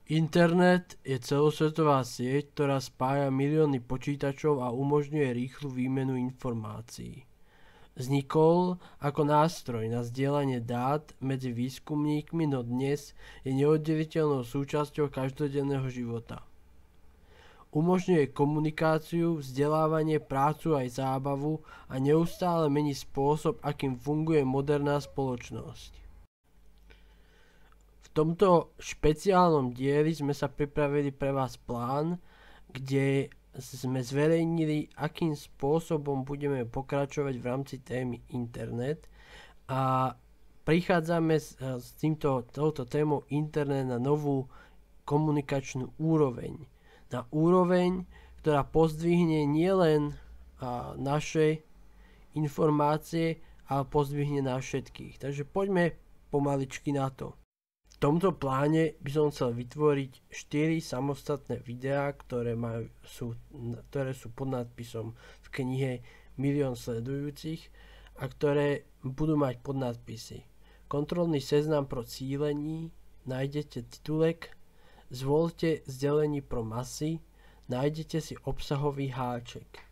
Internet je celosvetová sieť, ktorá spája milióny počítačov a umožňuje rýchlu výmenu informácií. Vznikol ako nástroj na zdieľanie dát medzi výskumníkmi, no dnes je neoddeliteľnou súčasťou každodenného života. Umožňuje komunikáciu, vzdelávanie, prácu aj zábavu a neustále mení spôsob, akým funguje moderná spoločnosť. V tomto špeciálnom dieli sme sa pripravili pre vás plán, kde sme zverejnili, akým spôsobom budeme pokračovať v rámci témy internet a prichádzame s touto témou internet na novú komunikačnú úroveň. Na úroveň, ktorá pozdvihne nielen naše informácie, ale pozdvihne nás všetkých. Takže poďme pomaličky na to. V tomto pláne by som chcel vytvoriť 4 samostatné videá, ktoré sú pod nadpisom v knihe Milión sledujúcich a ktoré budú mať podnadpisy. Kontrolný seznam pro cílení, nájdete titulek, zvolte zdelení pro masy, nájdete si obsahový háček.